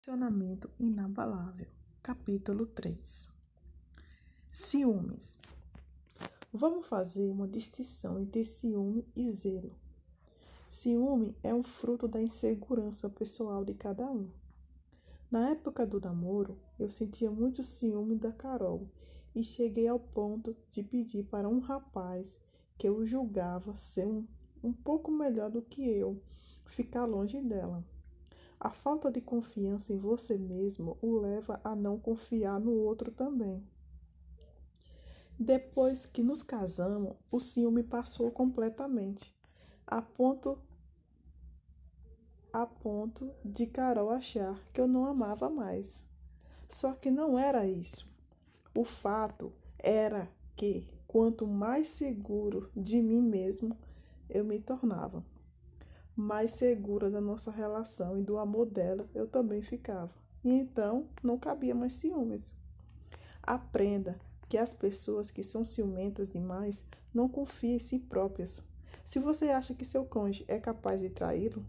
Relacionamento inabalável. Capítulo 3. Ciúmes. Vamos fazer uma distinção entre ciúme e zelo. Ciúme é um fruto da insegurança pessoal de cada um. Na época do namoro, eu sentia muito ciúme da Carol e cheguei ao ponto de pedir para um rapaz que eu julgava ser um pouco melhor do que eu ficar longe dela. A falta de confiança em você mesmo o leva a não confiar no outro também. Depois que nos casamos, o ciúme passou completamente, a ponto de Carol achar que eu não amava mais. Só que não era isso. O fato era que, quanto mais seguro de mim mesmo eu me tornava, mais segura da nossa relação e do amor dela eu também ficava. E então não cabia mais ciúmes. Aprenda que as pessoas que são ciumentas demais não confiam em si próprias. Se você acha que seu cônjuge é capaz de traí-lo,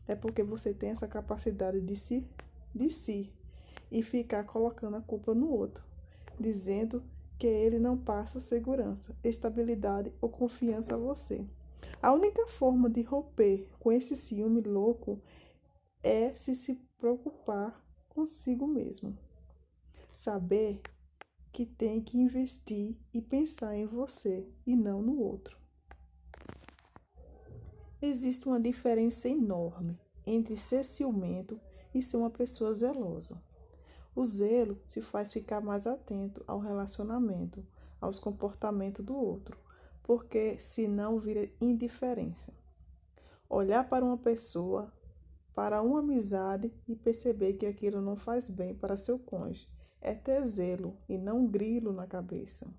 é porque você tem essa capacidade de si e ficar colocando a culpa no outro, dizendo que ele não passa segurança, estabilidade ou confiança a você. A única forma de romper com esse ciúme louco é se preocupar consigo mesmo. Saber que tem que investir e pensar em você e não no outro. Existe uma diferença enorme entre ser ciumento e ser uma pessoa zelosa. O zelo te faz ficar mais atento ao relacionamento, aos comportamentos do outro, porque senão vira indiferença. Olhar para uma pessoa, para uma amizade e perceber que aquilo não faz bem para seu cônjuge é ter zelo e não grilo na cabeça.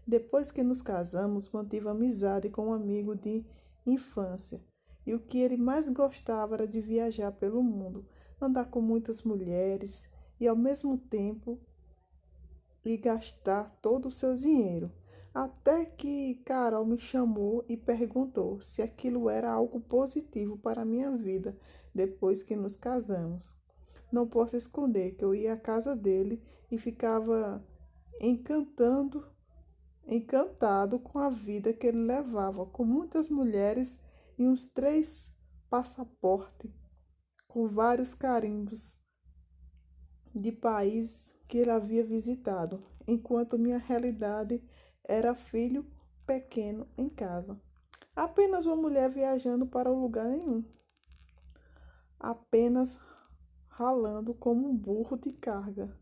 Depois que nos casamos, mantive amizade com um amigo de infância e o que ele mais gostava era de viajar pelo mundo, andar com muitas mulheres e ao mesmo tempo e gastar todo o seu dinheiro. Até que Carol me chamou e perguntou se aquilo era algo positivo para a minha vida depois que nos casamos. Não posso esconder que eu ia à casa dele e ficava encantado com a vida que ele levava, com muitas mulheres e uns 3 passaportes, com vários carimbos de países que ele havia visitado, enquanto minha realidade era filho pequeno em casa. Apenas uma mulher viajando para lugar nenhum. Apenas ralando como um burro de carga.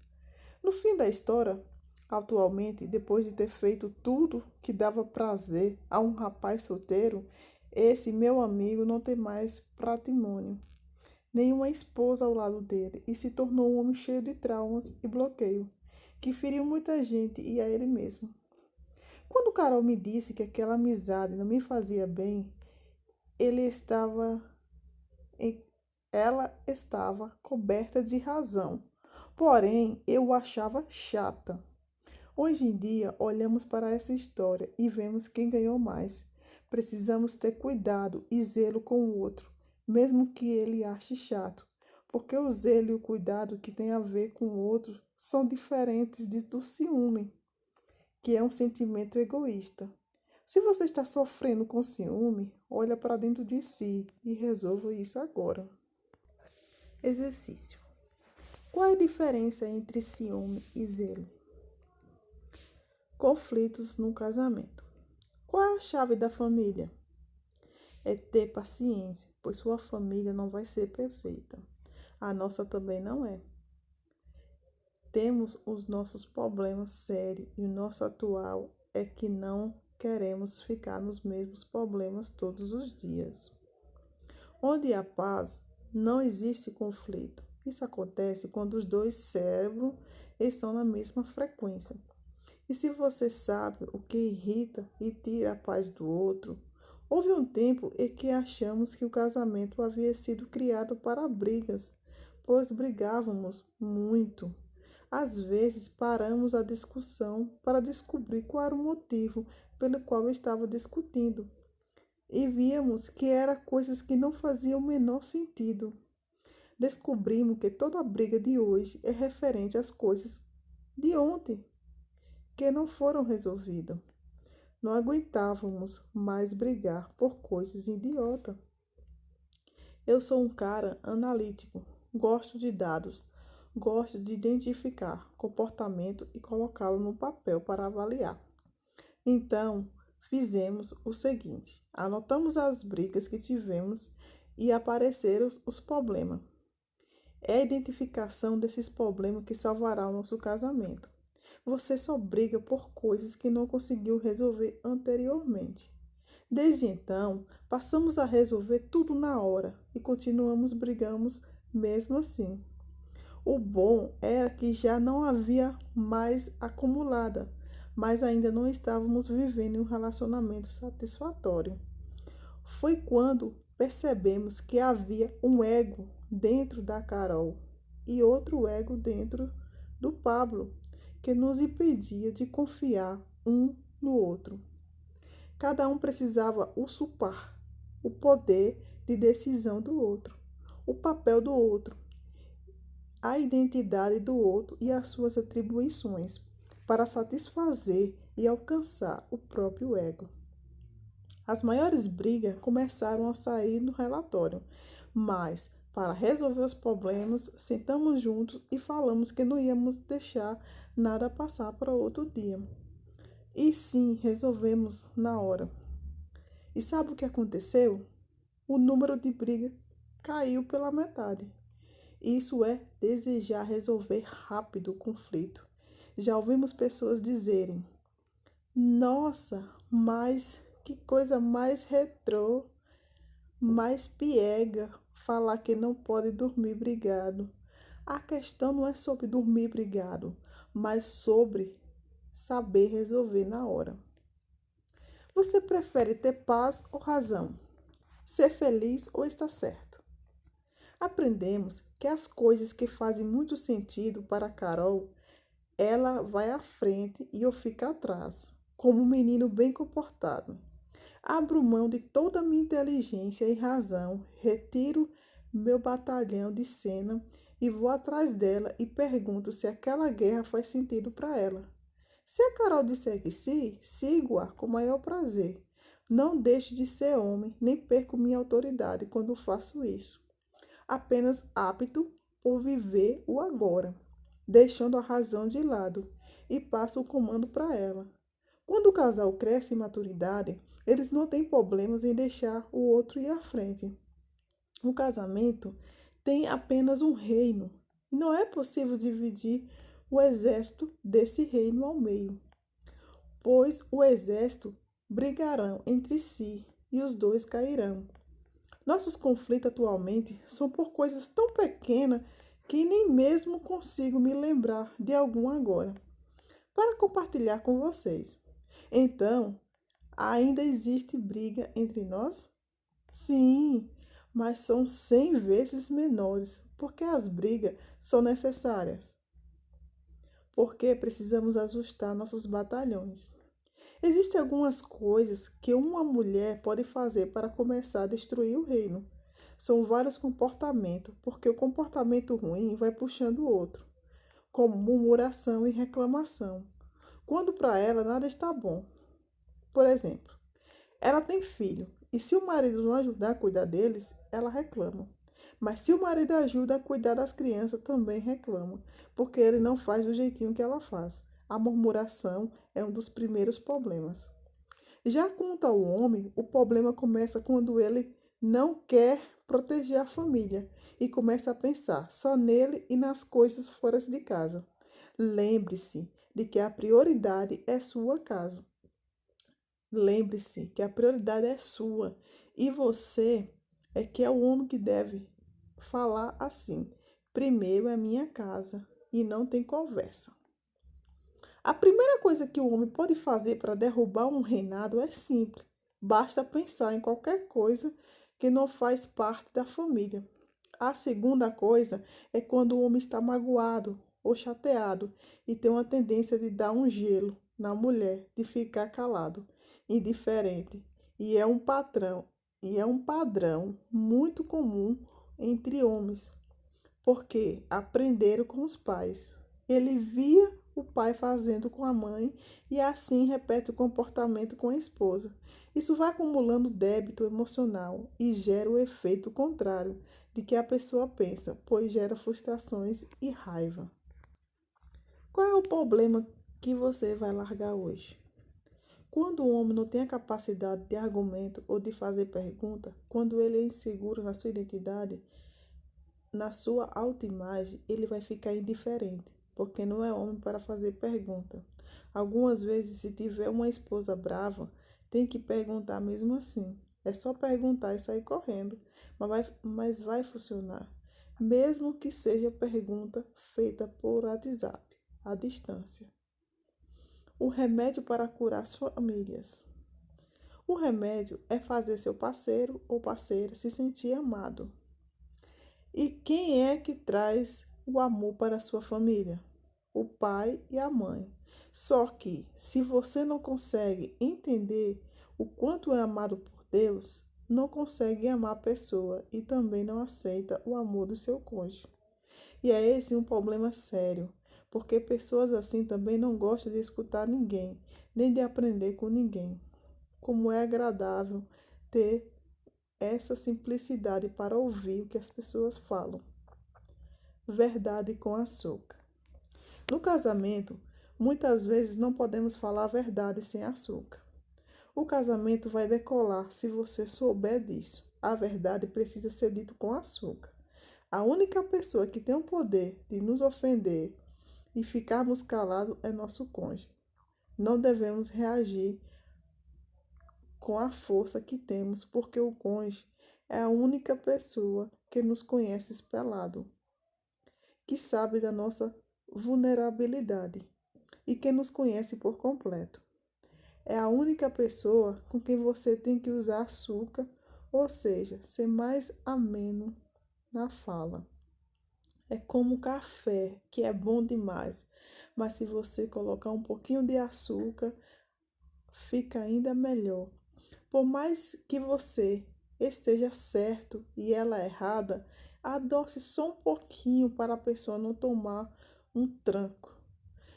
No fim da história, atualmente, depois de ter feito tudo que dava prazer a um rapaz solteiro, esse meu amigo não tem mais patrimônio, nenhuma esposa ao lado dele e se tornou um homem cheio de traumas e bloqueio, que feriu muita gente e a ele mesmo. Quando Carol me disse que aquela amizade não me fazia bem, ele estava ela estava coberta de razão. Porém, eu o achava chata. Hoje em dia, olhamos para essa história e vemos quem ganhou mais. Precisamos ter cuidado e zelo com o outro, mesmo que ele ache chato, porque o zelo e o cuidado que tem a ver com o outro são diferentes do ciúme, que é um sentimento egoísta. Se você está sofrendo com ciúme, olha para dentro de si e resolva isso agora. Exercício. Qual é a diferença entre ciúme e zelo? Conflitos no casamento. Qual é a chave da família? É ter paciência, pois sua família não vai ser perfeita. A nossa também não é. Temos os nossos problemas sérios e o nosso atual é que não queremos ficar nos mesmos problemas todos os dias. Onde há paz, não existe conflito. Isso acontece quando os dois cérebros estão na mesma frequência. E se você sabe o que irrita e tira a paz do outro, houve um tempo em que achamos que o casamento havia sido criado para brigas, pois brigávamos muito. Às vezes paramos a discussão para descobrir qual era o motivo pelo qual estava discutindo. E víamos que eram coisas que não faziam o menor sentido. descobrimos que toda a briga de hoje é referente às coisas de ontem que não foram resolvidas. Não aguentávamos mais brigar por coisas idiotas. Eu sou um cara analítico, gosto de dados, gosto de identificar comportamento e colocá-lo no papel para avaliar. Então, fizemos o seguinte: anotamos as brigas que tivemos e apareceram os problemas. É a identificação desses problemas que salvará o nosso casamento. Você só briga por coisas que não conseguiu resolver anteriormente. Desde então, passamos a resolver tudo na hora e continuamos brigamos mesmo assim. O bom era que já não havia mais acumulada, mas ainda não estávamos vivendo um relacionamento satisfatório. Foi quando percebemos que havia um ego dentro da Carol e outro ego dentro do Pablo, que nos impedia de confiar um no outro. Cada um precisava usurpar o poder de decisão do outro, o papel do outro, a identidade do outro e as suas atribuições, para satisfazer e alcançar o próprio ego. As maiores brigas começaram a sair no relatório, mas para resolver os problemas, sentamos juntos e falamos que não íamos deixar nada passar para outro dia. E sim, resolvemos na hora. E sabe o que aconteceu? O número de brigas caiu pela metade. Isso é desejar resolver rápido o conflito. Já ouvimos pessoas dizerem: nossa, mas que coisa mais retrô, mais piega falar que não pode dormir brigado. A questão não é sobre dormir brigado, mas sobre saber resolver na hora. Você prefere ter paz ou razão? Ser feliz ou estar certo? Aprendemos que as coisas que fazem muito sentido para Carol, ela vai à frente e eu fico atrás, como um menino bem comportado. Abro mão de toda a minha inteligência e razão, retiro meu batalhão de cena e vou atrás dela e pergunto se aquela guerra faz sentido para ela. Se a Carol disser que sim, sigo-a com maior prazer. Não deixe de ser homem, nem perco minha autoridade quando faço isso. Apenas apto por viver o agora, deixando a razão de lado e passo o comando para ela. Quando o casal cresce em maturidade, eles não têm problemas em deixar o outro ir à frente. O casamento tem apenas um reino. Não é possível dividir o exército desse reino ao meio, pois o exército brigarão entre si e os dois cairão. Nossos conflitos atualmente são por coisas tão pequenas que nem mesmo consigo me lembrar de algum agora, para compartilhar com vocês. Então, ainda existe briga entre nós? Sim, mas são 100 vezes menores, porque as brigas são necessárias. Porque precisamos ajustar nossos batalhões. Existem algumas coisas que uma mulher pode fazer para começar a destruir o reino. São vários comportamentos, porque o comportamento ruim vai puxando o outro, como murmuração e reclamação, quando para ela nada está bom. Por exemplo, ela tem filho e se o marido não ajudar a cuidar deles, ela reclama. Mas se o marido ajuda a cuidar das crianças, também reclama, porque ele não faz do jeitinho que ela faz. A murmuração é um dos primeiros problemas. Já quanto ao homem, o problema começa quando ele não quer proteger a família e começa a pensar só nele e nas coisas fora de casa. Lembre-se de que a prioridade é sua casa. Lembre-se que a prioridade é sua e você é que é o homem que deve falar assim: primeiro é minha casa e não tem conversa. A primeira coisa que o homem pode fazer para derrubar um reinado é simples. Basta pensar em qualquer coisa que não faz parte da família. A segunda coisa é quando o homem está magoado ou chateado e tem uma tendência de dar um gelo na mulher, de ficar calado, indiferente. E é um padrão muito comum entre homens. porque aprenderam com os pais. Ele via o pai fazendo com a mãe e assim repete o comportamento com a esposa. Isso vai acumulando débito emocional e gera o efeito contrário de que a pessoa pensa, pois gera frustrações e raiva. Qual é o problema que você vai largar hoje? Quando o homem não tem a capacidade de argumento ou de fazer pergunta, quando ele é inseguro na sua identidade, na sua autoimagem, ele vai ficar indiferente, porque não é homem para fazer pergunta. Algumas vezes, se tiver uma esposa brava, tem que perguntar mesmo assim. É só perguntar e sair correndo, mas vai funcionar. Mesmo que seja pergunta feita por WhatsApp, à distância. O remédio para curar as famílias. O remédio é fazer seu parceiro ou parceira se sentir amado. E quem é que traz o amor para a sua família? O pai e a mãe. Só que, se você não consegue entender o quanto é amado por Deus, não consegue amar a pessoa e também não aceita o amor do seu cônjuge. E é esse um problema sério, porque pessoas assim também não gostam de escutar ninguém, nem de aprender com ninguém. Como é agradável ter essa simplicidade para ouvir o que as pessoas falam. Verdade com açúcar. No casamento, muitas vezes não podemos falar a verdade sem açúcar. O casamento vai decolar se você souber disso. A verdade precisa ser dita com açúcar. A única pessoa que tem o poder de nos ofender e ficarmos calados é nosso cônjuge. Não devemos reagir com a força que temos, porque o cônjuge é a única pessoa que nos conhece espelado, que sabe da nossa vulnerabilidade e que nos conhece por completo. É a única pessoa com quem você tem que usar açúcar, ou seja, ser mais ameno na fala. É como café, que é bom demais, mas se você colocar um pouquinho de açúcar, fica ainda melhor. Por mais que você esteja certo e ela errada, adoce só um pouquinho para a pessoa não tomar um tranco.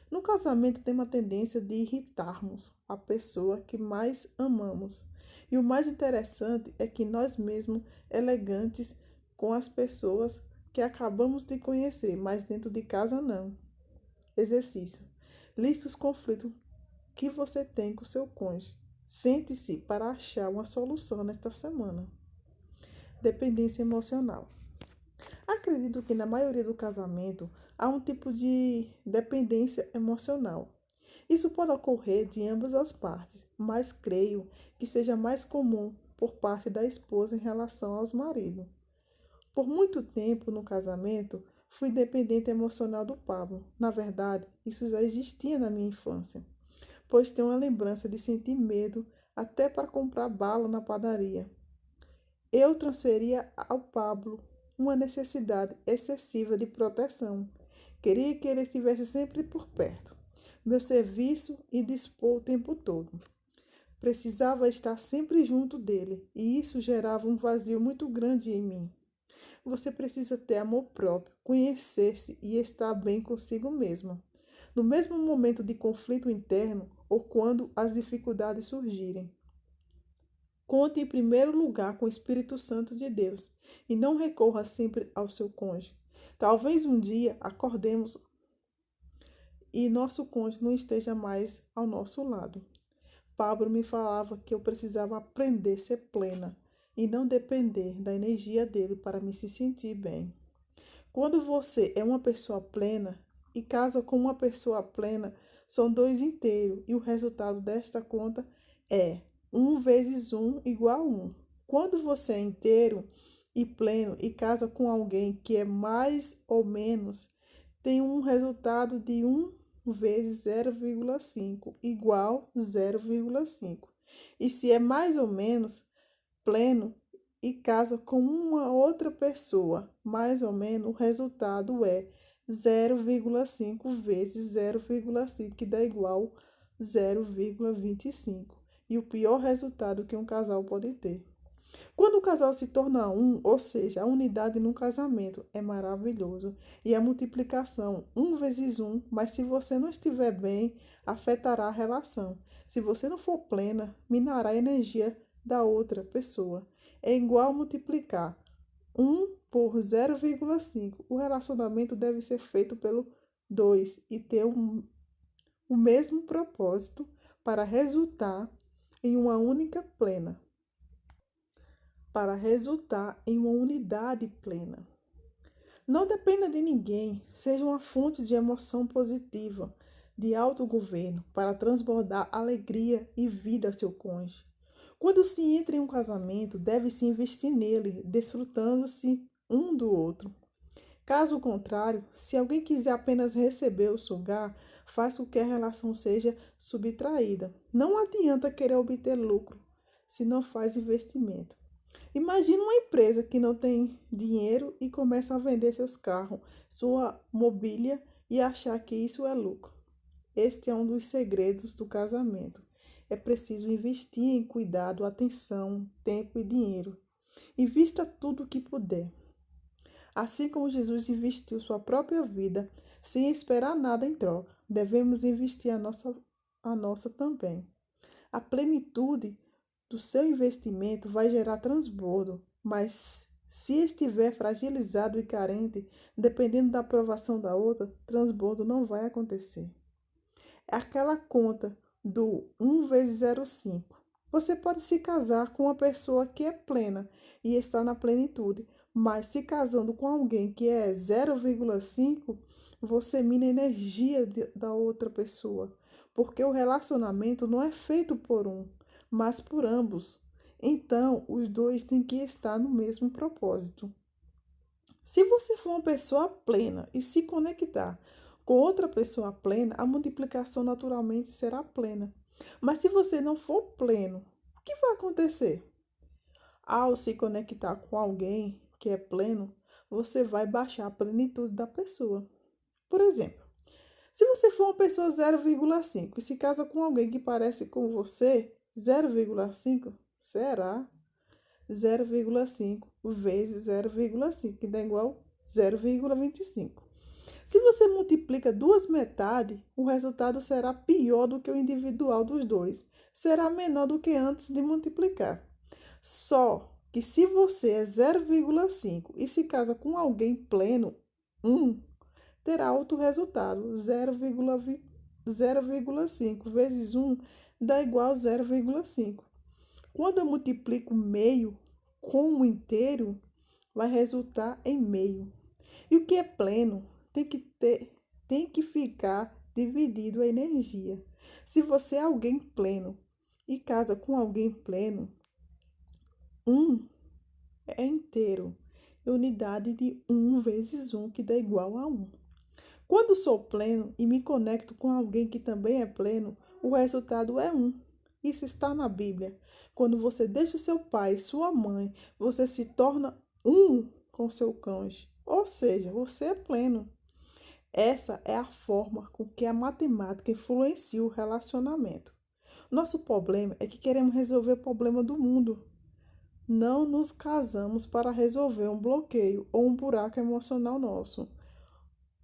No casamento tem uma tendência de irritarmos a pessoa que mais amamos. E o mais interessante é que nós mesmos, elegantes com as pessoas que acabamos de conhecer, mas dentro de casa não. Exercício. Liste os conflitos que você tem com seu cônjuge. Sente-se para achar uma solução nesta semana. Dependência emocional. Acredito que na maioria do casamento há um tipo de dependência emocional. Isso pode ocorrer de ambas as partes, mas creio que seja mais comum por parte da esposa em relação aos maridos. Por muito tempo no casamento, fui dependente emocional do Pablo. Na verdade, isso já existia na minha infância, pois tenho uma lembrança de sentir medo até para comprar bala na padaria. Eu transferia ao Pablo uma necessidade excessiva de proteção. Queria que ele estivesse sempre por perto, meu serviço e dispor o tempo todo. Precisava estar sempre junto dele, e isso gerava um vazio muito grande em mim. Você precisa ter amor próprio, conhecer-se e estar bem consigo mesma. No mesmo momento de conflito interno ou quando as dificuldades surgirem. Conte em primeiro lugar com o Espírito Santo de Deus e não recorra sempre ao seu cônjuge. Talvez um dia acordemos e nosso cônjuge não esteja mais ao nosso lado. Pablo me falava que eu precisava aprender a ser plena e não depender da energia dele para me se sentir bem. Quando você é uma pessoa plena e casa com uma pessoa plena, são dois inteiros e o resultado desta conta é 1 vezes 1 igual a 1. Quando você é inteiro e pleno e casa com alguém que é mais ou menos, tem um resultado de 1 vezes 0,5 igual 0,5. E se é mais ou menos pleno e casa com uma outra pessoa, mais ou menos, o resultado é 0,5 vezes 0,5, que dá igual 0,25. E o pior resultado que um casal pode ter. Quando o casal se torna um, ou seja, a unidade no casamento, é maravilhoso. E a multiplicação, um vezes um, mas se você não estiver bem, afetará a relação. Se você não for plena, minará a energia da outra pessoa. É igual multiplicar 1 por 0,5. O relacionamento deve ser feito pelo 2 e ter o mesmo propósito para resultar em uma única plena, para resultar em uma unidade plena. Não dependa de ninguém, seja uma fonte de emoção positiva, de autogoverno, para transbordar alegria e vida a seu cônjuge. Quando se entra em um casamento, deve-se investir nele, desfrutando-se um do outro. Caso contrário, se alguém quiser apenas receber ou sugar, faz com que a relação seja subtraída. Não adianta querer obter lucro se não faz investimento. Imagina uma empresa que não tem dinheiro e começa a vender seus carros, sua mobília e achar que isso é lucro. Este é um dos segredos do casamento. É preciso investir em cuidado, atenção, tempo e dinheiro. Invista tudo o que puder. Assim como Jesus investiu sua própria vida sem esperar nada em troca, devemos investir a nossa também. A plenitude do seu investimento vai gerar transbordo, mas se estiver fragilizado e carente, dependendo da aprovação da outra, transbordo não vai acontecer. É aquela conta do 1 vezes 0,5. Você pode se casar com uma pessoa que é plena e está na plenitude, mas se casando com alguém que é 0,5, você mina a energia da outra pessoa, porque o relacionamento não é feito por um, mas por ambos. Então, os dois têm que estar no mesmo propósito. Se você for uma pessoa plena e se conectar com outra pessoa plena, a multiplicação naturalmente será plena. Mas se você não for pleno, o que vai acontecer? Ao se conectar com alguém que é pleno, você vai baixar a plenitude da pessoa. Por exemplo, se você for uma pessoa 0,5 e se casa com alguém que parece com você, 0,5 será 0,5 vezes 0,5, que dá igual 0,25. Se você multiplica duas metades, o resultado será pior do que o individual dos dois. Será menor do que antes de multiplicar. Só que se você é 0,5 e se casa com alguém pleno, 1, terá outro resultado. 0,5 vezes 1 dá igual a 0,5. Quando eu multiplico meio com o inteiro, vai resultar em meio. E o que é pleno tem que ficar dividido a energia. Se você é alguém pleno e casa com alguém pleno, 1 é inteiro. É unidade de 1 vezes 1, que dá igual a 1. Quando sou pleno e me conecto com alguém que também é pleno, o resultado é 1. Isso está na Bíblia. Quando você deixa seu pai e sua mãe, você se torna um com seu cônjuge. Ou seja, você é pleno. Essa é a forma com que a matemática influencia o relacionamento. Nosso problema é que queremos resolver o problema do mundo. Não nos casamos para resolver um bloqueio ou um buraco emocional nosso.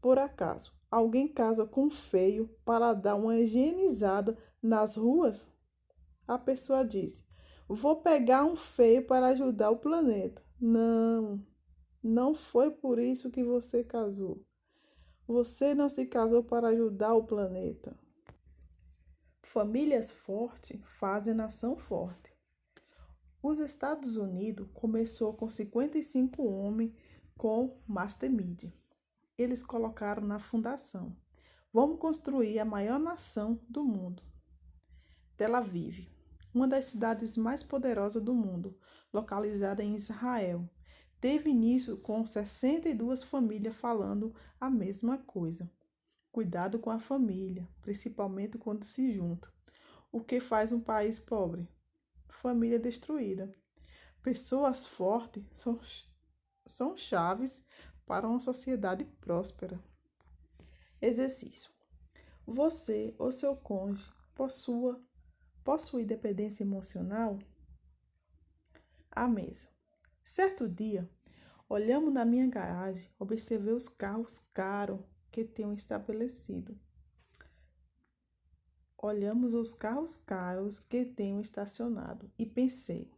Por acaso, alguém casa com um feio para dar uma higienizada nas ruas? A pessoa diz: vou pegar um feio para ajudar o planeta. Não, não foi por isso que você casou. Você não se casou para ajudar o planeta. Famílias fortes fazem nação forte. Os Estados Unidos começou com 55 homens com Mastermind. Eles colocaram na fundação: vamos construir a maior nação do mundo. Tel Aviv, uma das cidades mais poderosas do mundo, localizada em Israel, teve início com 62 famílias falando a mesma coisa. Cuidado com a família, principalmente quando se junta. O que faz um país pobre? Família destruída. Pessoas fortes são chaves para uma sociedade próspera. Exercício. Você ou seu cônjuge possui dependência emocional? à mesa. Certo dia, olhamos na minha garagem, observei os carros caros que tenho estabelecido. Olhamos os carros caros que tenho estacionado e pensei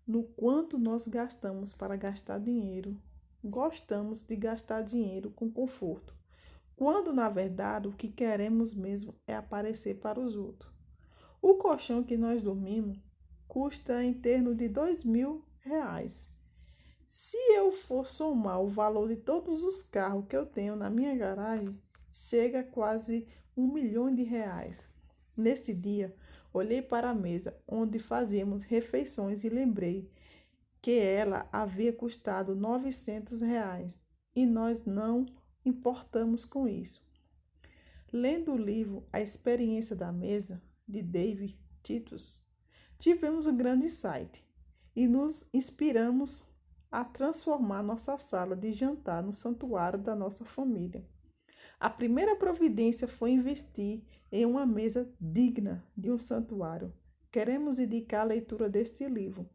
no quanto nós gastamos para gastar dinheiro. Gostamos de gastar dinheiro com conforto, quando na verdade o que queremos mesmo é aparecer para os outros. O colchão que nós dormimos custa em torno de R$ 2.000. Se eu for somar o valor de todos os carros que eu tenho na minha garagem, chega a quase R$ 1.000.000. Nesse dia, olhei para a mesa onde fazíamos refeições e lembrei que ela havia custado R$ 900 e nós não importamos com isso. Lendo o livro A Experiência da Mesa, de David Titus, tivemos um grande insight e nos inspiramos a transformar nossa sala de jantar no santuário da nossa família. A primeira providência foi investir em uma mesa digna de um santuário. Queremos indicar a leitura deste livro,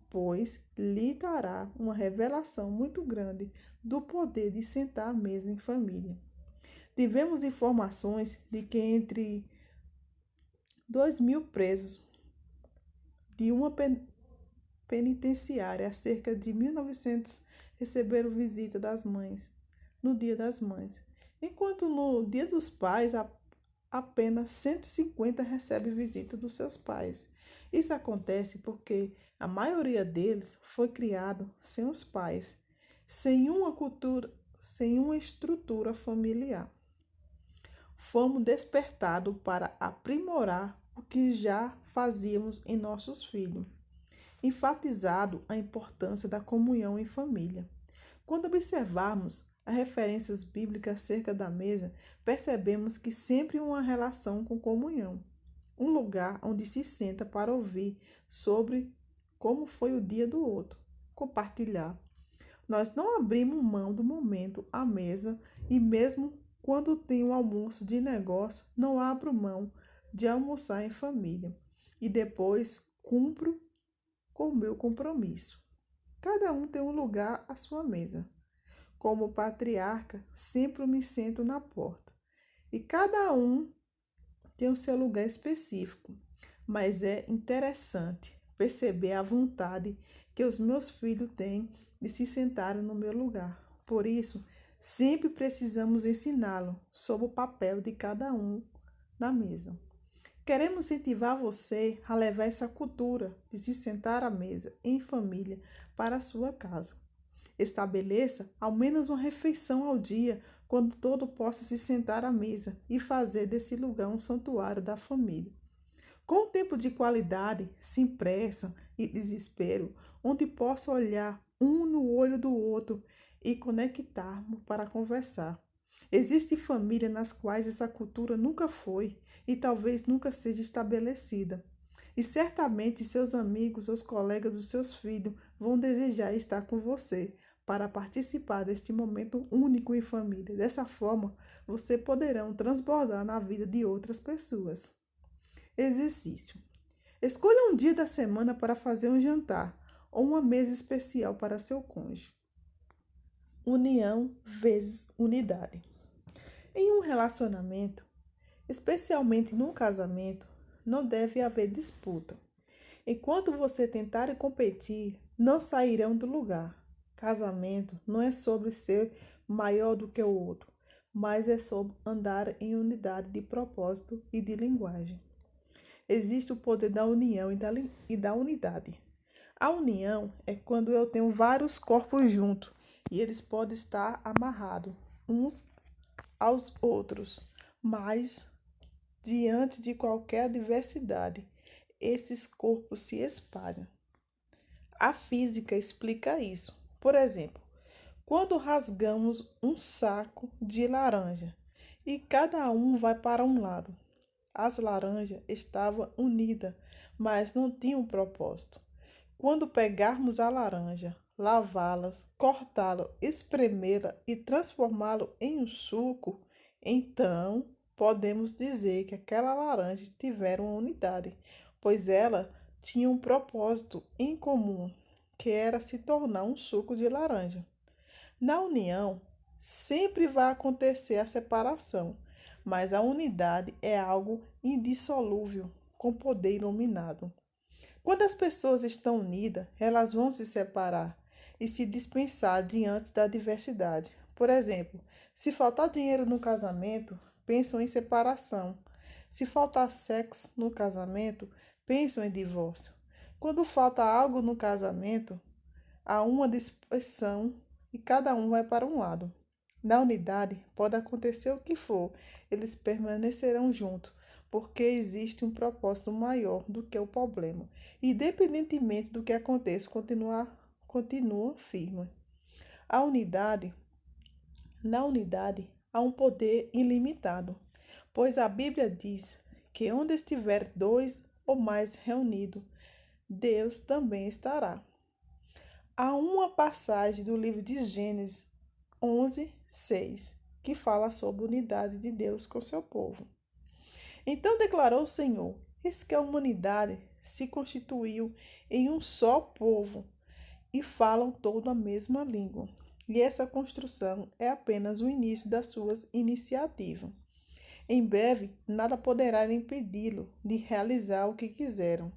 pois lhe dará uma revelação muito grande do poder de sentar à mesa em família. Tivemos informações de que entre 2.000 presos de uma penitenciária, cerca de 1.900 receberam visita das mães no Dia das Mães, enquanto no Dia dos Pais apenas 150 recebem visita dos seus pais. Isso acontece porque a maioria deles foi criado sem os pais, sem uma cultura, sem uma estrutura familiar. Fomos despertados para aprimorar o que já fazíamos em nossos filhos, enfatizado a importância da comunhão em família. Quando observarmos as referências bíblicas acerca da mesa, percebemos que sempre uma relação com comunhão, um lugar onde se senta para ouvir sobre como foi o dia do outro, compartilhar. Nós não abrimos mão do momento à mesa e mesmo quando tem um almoço de negócio, não abro mão de almoçar em família e depois cumpro com o meu compromisso. Cada um tem um lugar à sua mesa. Como patriarca, sempre me sento na porta. E cada um tem o seu lugar específico. Mas é interessante perceber a vontade que os meus filhos têm de se sentarem no meu lugar. Por isso, sempre precisamos ensiná-lo sobre o papel de cada um na mesa. Queremos incentivar você a levar essa cultura de se sentar à mesa em família para a sua casa. Estabeleça ao menos uma refeição ao dia, quando todo possa se sentar à mesa e fazer desse lugar um santuário da família. Com tempo de qualidade, sem pressa e desespero, onde possa olhar um no olho do outro e conectarmos para conversar. Existem famílias nas quais essa cultura nunca foi e talvez nunca seja estabelecida. E certamente seus amigos ou os colegas dos seus filhos vão desejar estar com você para participar deste momento único em família. Dessa forma, você poderão transbordar na vida de outras pessoas. Exercício. Escolha um dia da semana para fazer um jantar ou uma mesa especial para seu cônjuge. União vezes unidade. Em um relacionamento, especialmente num casamento, não deve haver disputa. Enquanto você tentar competir, não sairão do lugar. Casamento não é sobre ser maior do que o outro, mas é sobre andar em unidade de propósito e de linguagem. Existe o poder da união e da unidade. A união é quando eu tenho vários corpos juntos e eles podem estar amarrados uns aos outros, mas diante de qualquer adversidade, esses corpos se espalham. A física explica isso. Por exemplo, quando rasgamos um saco de laranja e cada um vai para um lado, as laranjas estavam unidas, mas não tinham propósito. Quando pegarmos a laranja, lavá-las, cortá-la, espremê-la e transformá-la em um suco, então podemos dizer que aquela laranja tiver uma unidade, pois ela tinham um propósito em comum, que era se tornar um suco de laranja. Na união, sempre vai acontecer a separação, mas a unidade é algo indissolúvel, com poder iluminado. Quando as pessoas estão unidas, elas vão se separar e se dispensar diante da diversidade. Por exemplo, se faltar dinheiro no casamento, pensam em separação. Se faltar sexo no casamento, pensam em divórcio. Quando falta algo no casamento, há uma dispersão e cada um vai para um lado. Na unidade, pode acontecer o que for, eles permanecerão juntos, porque existe um propósito maior do que o problema. Independentemente do que aconteça, continua firme. A unidade, na unidade, há um poder ilimitado, pois a Bíblia diz que onde estiver dois ou mais reunidos, Deus também estará. Há uma passagem do livro de Gênesis 11:6 que fala sobre a unidade de Deus com seu povo. Então declarou o Senhor: eis que a humanidade se constituiu em um só povo e falam toda a mesma língua. E essa construção é apenas o início das suas iniciativas. Em breve, nada poderá impedi-lo de realizar o que quiseram.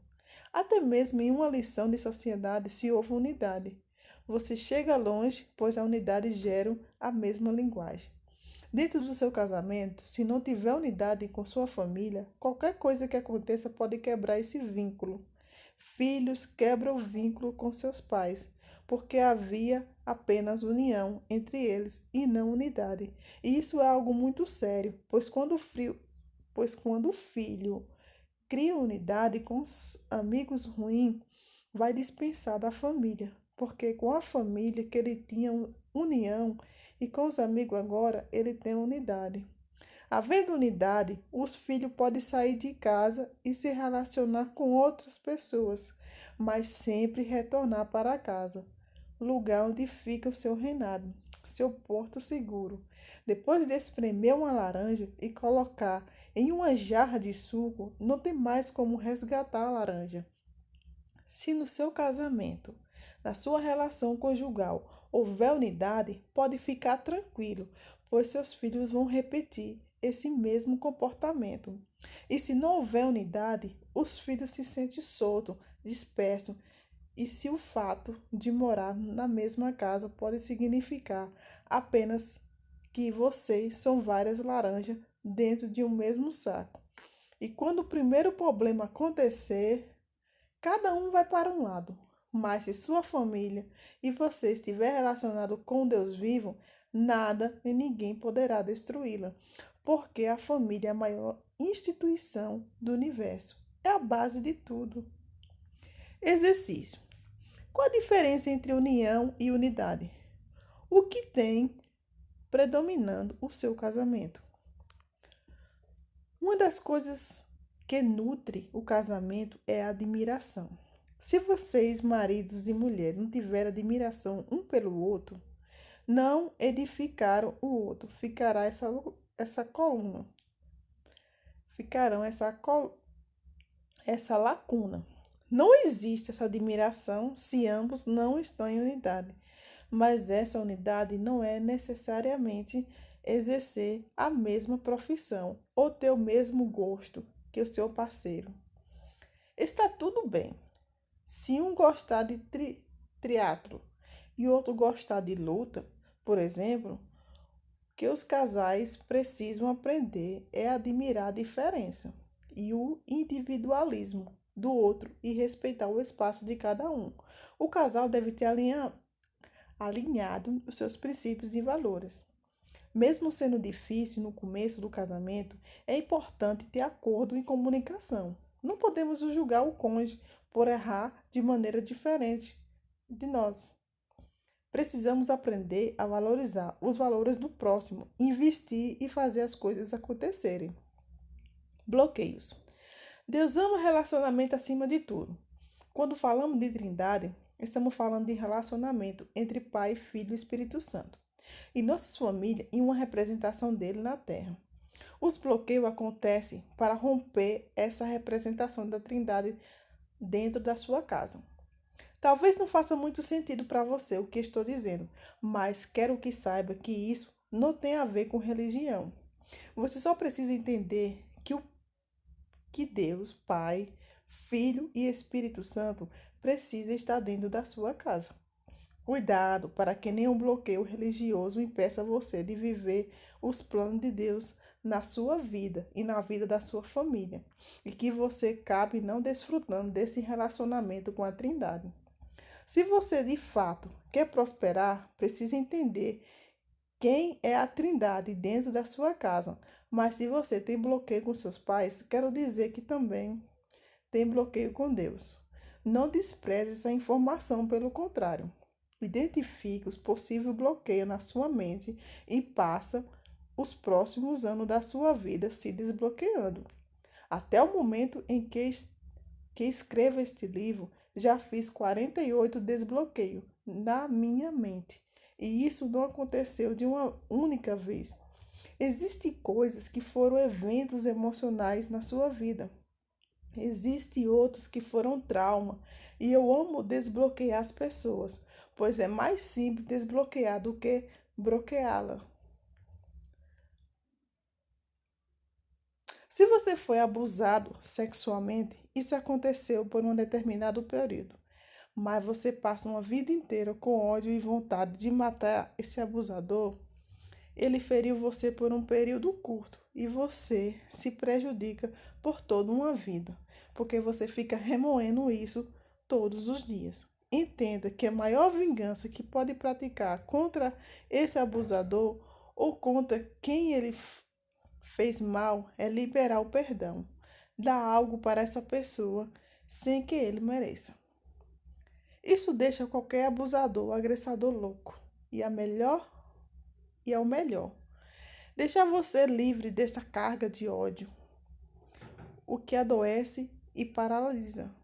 Até mesmo em uma lição de sociedade se houve unidade. Você chega longe, pois a unidade gera a mesma linguagem. Dentro do seu casamento, se não tiver unidade com sua família, qualquer coisa que aconteça pode quebrar esse vínculo. Filhos quebram o vínculo com seus pais, porque havia apenas união entre eles e não unidade. E isso é algo muito sério, pois quando o filho cria unidade com os amigos ruins, vai dispensar da família, porque com a família que ele tinha união e com os amigos agora ele tem unidade. Havendo unidade, os filhos podem sair de casa e se relacionar com outras pessoas, mas sempre retornar para casa, lugar onde fica o seu reinado, seu porto seguro. Depois de espremer uma laranja e colocar em uma jarra de suco, não tem mais como resgatar a laranja. Se no seu casamento, na sua relação conjugal, houver unidade, pode ficar tranquilo, pois seus filhos vão repetir esse mesmo comportamento. E se não houver unidade, os filhos se sentem soltos, dispersos, e se o fato de morar na mesma casa pode significar apenas que vocês são várias laranjas dentro de um mesmo saco. E quando o primeiro problema acontecer, cada um vai para um lado. Mas se sua família e você estiver relacionado com Deus vivo, nada e ninguém poderá destruí-la, porque a família é a maior instituição do universo. É a base de tudo. Exercício. Qual a diferença entre união e unidade? O que tem predominando o seu casamento? Uma das coisas que nutre o casamento é a admiração. Se vocês, maridos e mulheres, não tiverem admiração um pelo outro, não edificaram o outro, ficará essa coluna, ficarão essa lacuna. Não existe essa admiração se ambos não estão em unidade, mas essa unidade não é necessariamente exercer a mesma profissão ou ter o mesmo gosto que o seu parceiro. Está tudo bem. Se um gostar de teatro e outro gostar de luta, por exemplo, o que os casais precisam aprender é admirar a diferença e o individualismo do outro e respeitar o espaço de cada um. O casal deve ter alinhado os seus princípios e valores. Mesmo sendo difícil no começo do casamento, é importante ter acordo e comunicação. Não podemos julgar o cônjuge por errar de maneira diferente de nós. Precisamos aprender a valorizar os valores do próximo, investir e fazer as coisas acontecerem. Bloqueios. Deus ama relacionamento acima de tudo. Quando falamos de Trindade, estamos falando de relacionamento entre Pai, Filho e Espírito Santo. E nossas famílias em uma representação dele na Terra. Os bloqueios acontecem para romper essa representação da Trindade dentro da sua casa. Talvez não faça muito sentido para você o que estou dizendo, mas quero que saiba que isso não tem a ver com religião. Você só precisa entender que Deus, Pai, Filho e Espírito Santo precisa estar dentro da sua casa. Cuidado para que nenhum bloqueio religioso impeça você de viver os planos de Deus na sua vida e na vida da sua família, e que você acabe não desfrutando desse relacionamento com a Trindade. Se você de fato quer prosperar, precisa entender quem é a Trindade dentro da sua casa. Mas se você tem bloqueio com seus pais, quero dizer que também tem bloqueio com Deus. Não despreze essa informação, pelo contrário. Identifique os possíveis bloqueios na sua mente e passa os próximos anos da sua vida se desbloqueando. Até o momento em que escrevo este livro, já fiz 48 desbloqueios na minha mente. E isso não aconteceu de uma única vez. Existem coisas que foram eventos emocionais na sua vida. Existem outros que foram trauma. E eu amo desbloquear as pessoas, pois é mais simples desbloquear do que bloqueá-las. Se você foi abusado sexualmente, isso aconteceu por um determinado período, mas você passa uma vida inteira com ódio e vontade de matar esse abusador, ele feriu você por um período curto e você se prejudica por toda uma vida, porque você fica remoendo isso todos os dias. Entenda que a maior vingança que pode praticar contra esse abusador ou contra quem ele fez mal é liberar o perdão, dar algo para essa pessoa sem que ele mereça. Isso deixa qualquer abusador ou agressador louco. E é o melhor. Deixar você livre dessa carga de ódio, o que adoece e paralisa.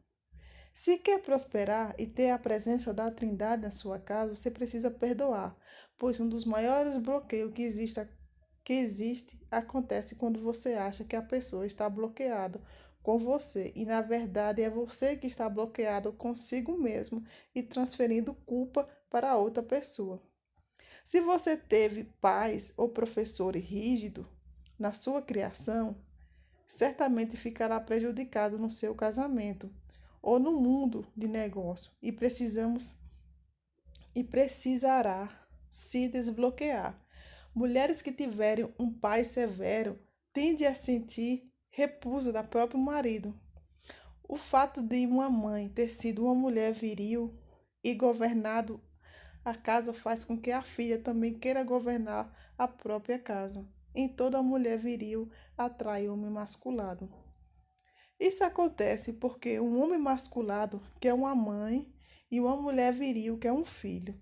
Se quer prosperar e ter a presença da Trindade na sua casa, você precisa perdoar, pois um dos maiores bloqueios que existe acontece quando você acha que a pessoa está bloqueada com você e na verdade é você que está bloqueado consigo mesmo e transferindo culpa para outra pessoa. Se você teve pais ou professores rígidos na sua criação, certamente ficará prejudicado no seu casamento ou no mundo de negócio e precisará se desbloquear. Mulheres que tiverem um pai severo tendem a sentir repulsa do próprio marido. O fato de uma mãe ter sido uma mulher viril e governado a casa faz com que a filha também queira governar a própria casa. Em toda mulher viril atrai homem masculado. Isso acontece porque um homem masculado quer uma mãe e uma mulher viril quer um filho.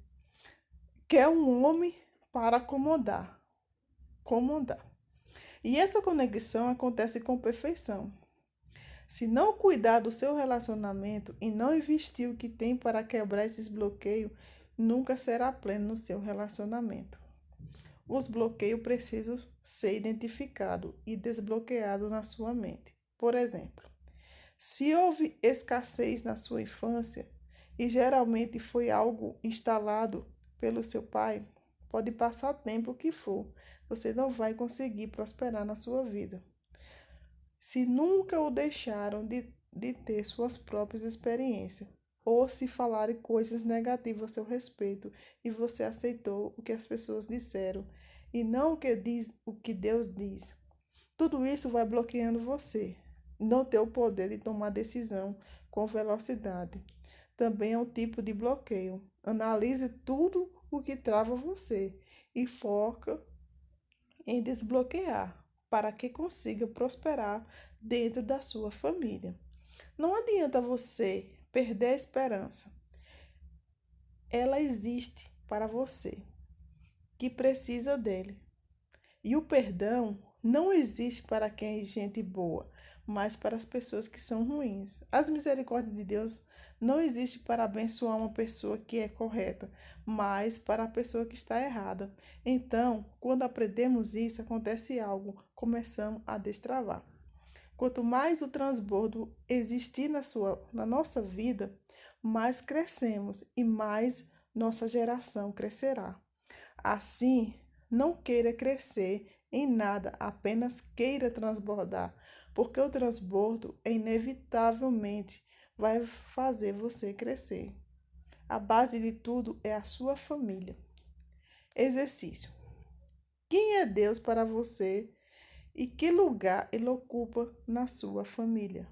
Quer um homem para comandar. E essa conexão acontece com perfeição. Se não cuidar do seu relacionamento e não investir o que tem para quebrar esses bloqueios, nunca será pleno no seu relacionamento. Os bloqueios precisam ser identificados e desbloqueados na sua mente. Por exemplo, se houve escassez na sua infância e geralmente foi algo instalado pelo seu pai, pode passar o tempo que for, você não vai conseguir prosperar na sua vida. Se nunca o deixaram de ter suas próprias experiências, ou se falarem coisas negativas a seu respeito e você aceitou o que as pessoas disseram e não o que Deus diz. Tudo isso vai bloqueando você. Não ter o poder de tomar decisão com velocidade. Também é um tipo de bloqueio. Analise tudo o que trava você e foca em desbloquear para que consiga prosperar dentro da sua família. Não adianta você perder a esperança. Ela existe para você, que precisa dele. E o perdão não existe para quem é gente boa, mas para as pessoas que são ruins. As misericórdias de Deus não existe para abençoar uma pessoa que é correta, mas para a pessoa que está errada. Então, quando aprendemos isso, acontece algo, começamos a destravar. Quanto mais o transbordo existir na nossa vida, mais crescemos e mais nossa geração crescerá. Assim, não queira crescer em nada, apenas queira transbordar, porque o transbordo inevitavelmente vai fazer você crescer. A base de tudo é a sua família. Exercício. Quem é Deus para você e que lugar ele ocupa na sua família?